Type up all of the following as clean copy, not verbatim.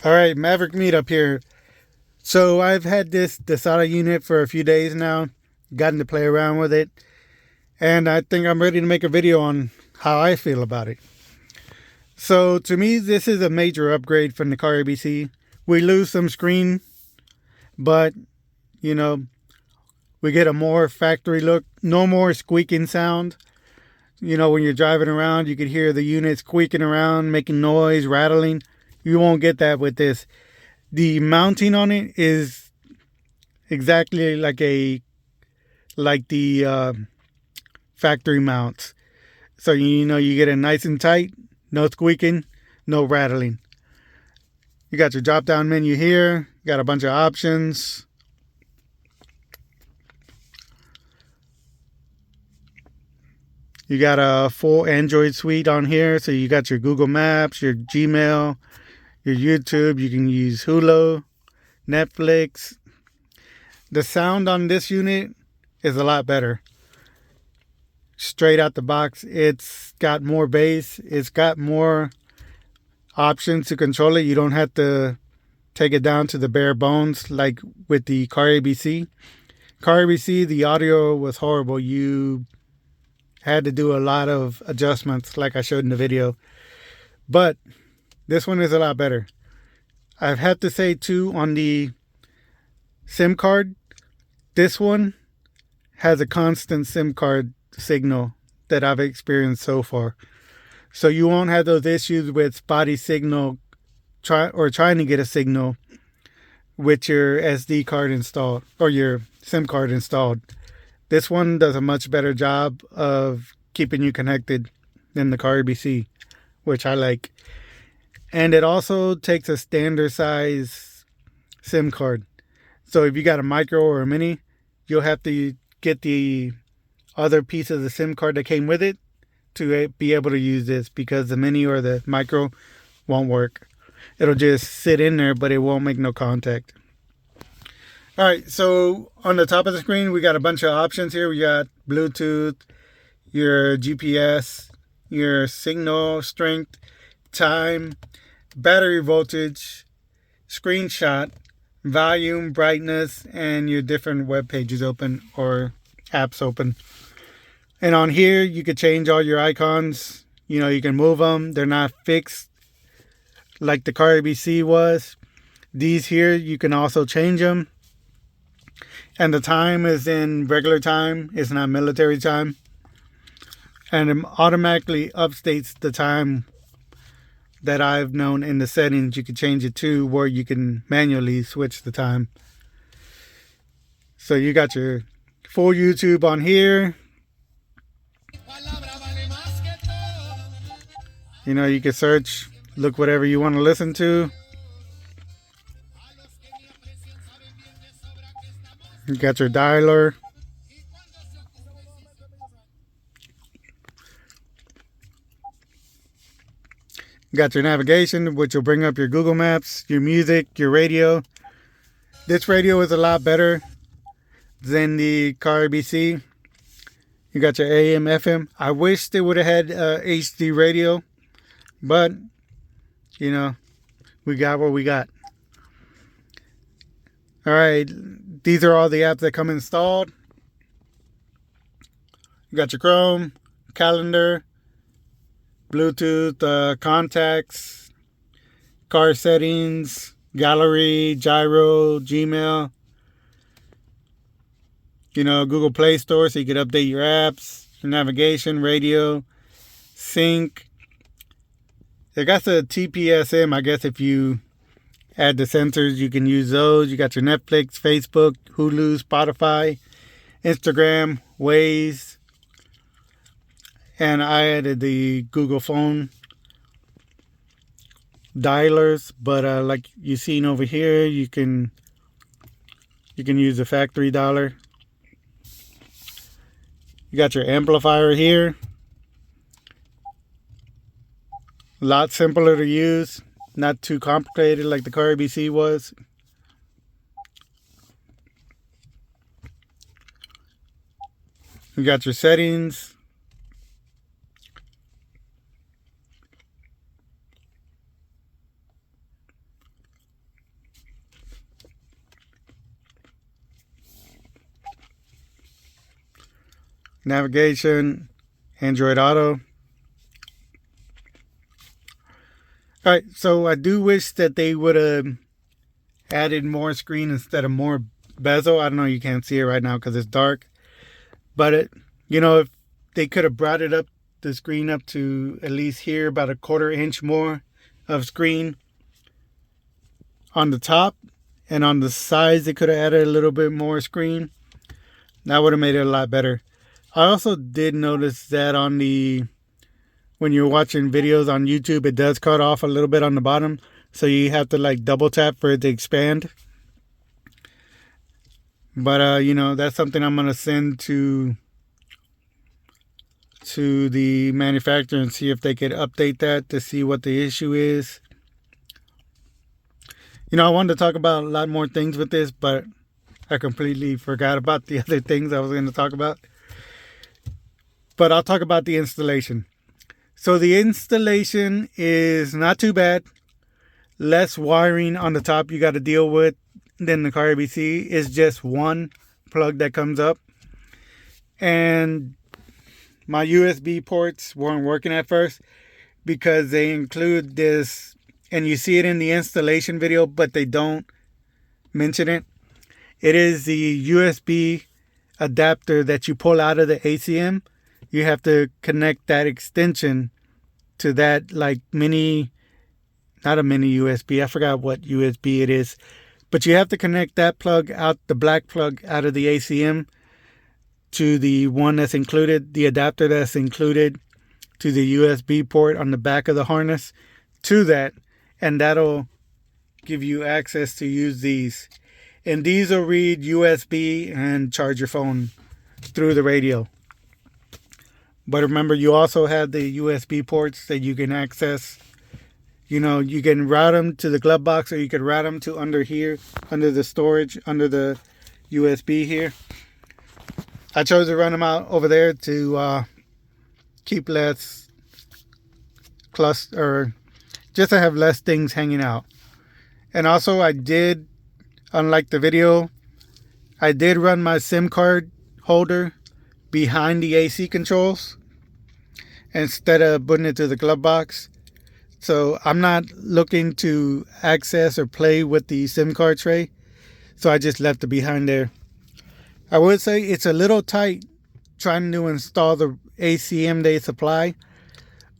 All right, Maverick meetup here. So I've had this Dasaita unit for a few days now, gotten to play around with it, and I think I'm ready to make a video on how I feel about it. So to me, this is a major upgrade from the carabc. We lose some screen, but you know, we get a more factory look, no more squeaking sound. You know, when you're driving around, you could hear the unit squeaking around, making noise, rattling. You won't get that with this. The mounting on it is exactly like the factory mounts. So you know you get it nice and tight, no squeaking, no rattling. You got your drop down menu here. You got a bunch of options. You got a full Android suite on here. So you got your Google Maps, your Gmail, your YouTube. You can use Hulu, Netflix. The sound on this unit is a lot better. Straight out the box, it's got more bass. It's got more options to control it. You don't have to take it down to the bare bones like with the carabc. Carabc, the audio was horrible. You had to do a lot of adjustments like I showed in the video. But this one is a lot better. I've had to say too, on the SIM card, this one has a constant SIM card signal that I've experienced so far. So you won't have those issues with spotty signal trying to get a signal with your SD card installed or your SIM card installed. This one does a much better job of keeping you connected than the carabc, which I like. And it also takes a standard size SIM card. So if you got a micro or a mini, you'll have to get the other piece of the SIM card that came with it to be able to use this, because the mini or the micro won't work. It'll just sit in there, but it won't make no contact. All right, so on the top of the screen, we got a bunch of options here. We got Bluetooth, your GPS, your signal strength, time, battery voltage, screenshot, volume, brightness, and your different web pages open or apps open. And on here, you could change all your icons. You know, you can move them. They're not fixed like the carabc was. These here, you can also change them. And the time is in regular time. It's not military time. And it automatically updates the time that I've known in the settings. You can change it to where you can manually switch the time. So you got your full YouTube on here. You know, you can search, look whatever you want to listen to. You got your dialer. You got your navigation, which will bring up your Google Maps, your music, your radio. This radio is a lot better than the carabc. You got your AM, FM. I wish they would have had HD radio, but you know, we got what we got. All right, these are all the apps that come installed. You got your Chrome, calendar, Bluetooth, contacts, car settings, gallery, gyro, Gmail. You know, Google Play Store, so you can update your apps, your navigation, radio, sync. They got the TPSM, I guess if you add the sensors, you can use those. You got your Netflix, Facebook, Hulu, Spotify, Instagram, Waze. And I added the Google phone dialers, but like you seen over here, you can use the factory dialer. You got your amplifier here. A lot simpler to use, not too complicated like the carabc was. You got your settings. navigation, Android Auto. Alright, so I do wish that they would have added more screen instead of more bezel. I don't know, you can't see it right now because it's dark. But if they could have brought the screen up to at least here, about a 1/4 inch more of screen on the top, and on the sides they could have added a little bit more screen. That would have made it a lot better. I also did notice that when you're watching videos on YouTube, it does cut off a little bit on the bottom, so you have to like double tap for it to expand. But that's something I'm gonna send to the manufacturer and see if they could update that to see what the issue is. I wanted to talk about a lot more things with this, but I completely forgot about the other things I was going to talk about. But I'll talk about the installation. So the installation is not too bad. Less wiring on the top you got to deal with than the carabc. It's just one plug that comes up. And my USB ports weren't working at first because they include this, and you see it in the installation video, but they don't mention it. It is the USB adapter that you pull out of the ACM. You have to connect that extension to that, like not a mini USB. I forgot what USB it is. But you have to connect that plug out, the black plug out of the ACM, to the one that's included, the adapter that's included to the USB port on the back of the harness to that. And that'll give you access to use these. And these will read USB and charge your phone through the radio. But remember, you also have the USB ports that you can access. You can route them to the glove box, or you could route them to under here, under the storage, under the USB here. I chose to run them out over there to keep less cluster, or just to have less things hanging out. And also I did, unlike the video, I did run my SIM card holder behind the AC controls instead of putting it to the glove box. So I'm not looking to access or play with the SIM card tray. So I just left it behind there. I would say it's a little tight trying to install the ACM they supply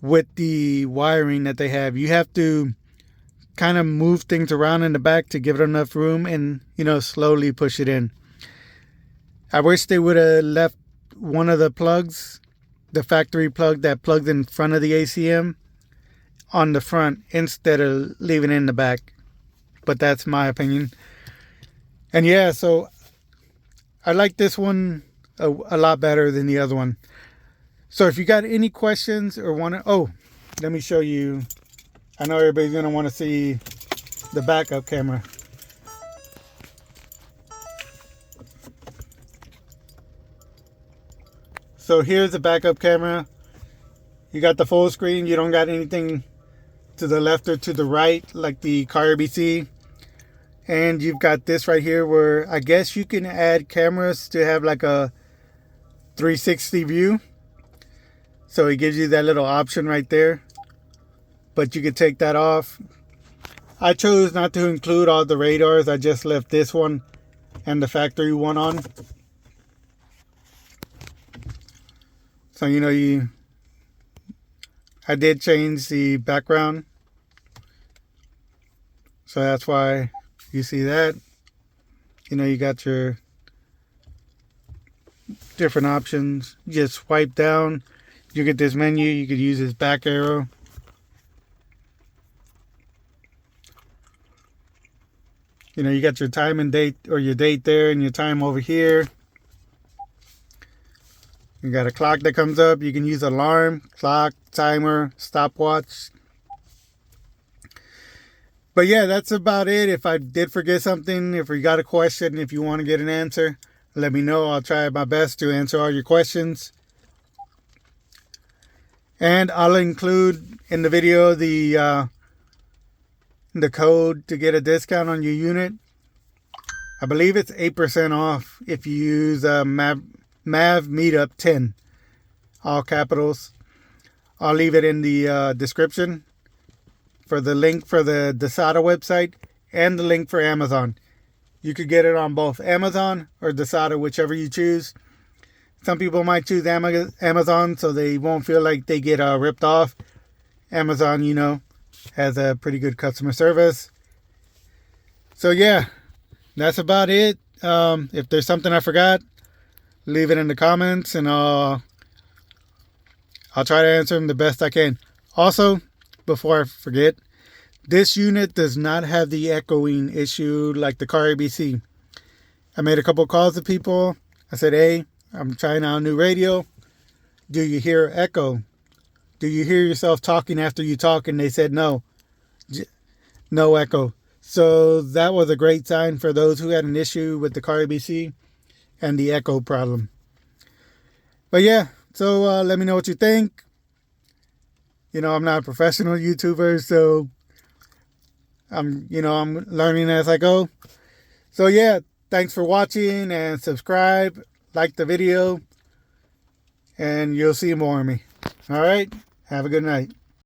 with the wiring that they have. You have to kind of move things around in the back to give it enough room and, slowly push it in. I wish they would have left one of the plugs, the factory plug that plugs in front of the ACM, on the front instead of leaving it in the back. But that's my opinion. And yeah, so I like this one a lot better than the other one. So if you got any questions or let me show you. I know everybody's going to want to see the backup camera. So here's the backup camera. You got the full screen. You don't got anything to the left or to the right like the carabc. And you've got this right here where I guess you can add cameras to have like a 360 view. So it gives you that little option right there. But you can take that off. I chose not to include all the radars. I just left this one and the factory one on. So I did change the background. So that's why you see that. You got your different options. You just swipe down. You get this menu. You could use this back arrow. You got your time and date, or your date there, and your time over here. You got a clock that comes up. You can use alarm, clock, timer, stopwatch. But yeah, that's about it. If I did forget something, if you got a question, if you want to get an answer, let me know. I'll try my best to answer all your questions. And I'll include in the video the code to get a discount on your unit. I believe it's 8% off if you use Mav Meetup 10, all capitals. I'll leave it in the description for the link for the Dasaita website and the link for Amazon. You could get it on both Amazon or Dasaita, whichever you choose. Some people might choose Amazon so they won't feel like they get ripped off. Amazon, has a pretty good customer service. So yeah, that's about it. If there's something I forgot, leave it in the comments and I'll try to answer them the best I can. Also, before I forget, this unit does not have the echoing issue like the carabc. I made a couple calls to people. I said, hey, I'm trying out a new radio. Do you hear echo? Do you hear yourself talking after you talk? And they said no. No echo. So that was a great sign for those who had an issue with the carabc and the echo problem. But yeah, so let me know what you think. I'm not a professional YouTuber, so I'm learning as I go. So yeah, thanks for watching and subscribe, like the video, and you'll see more of me. All right, have a good night.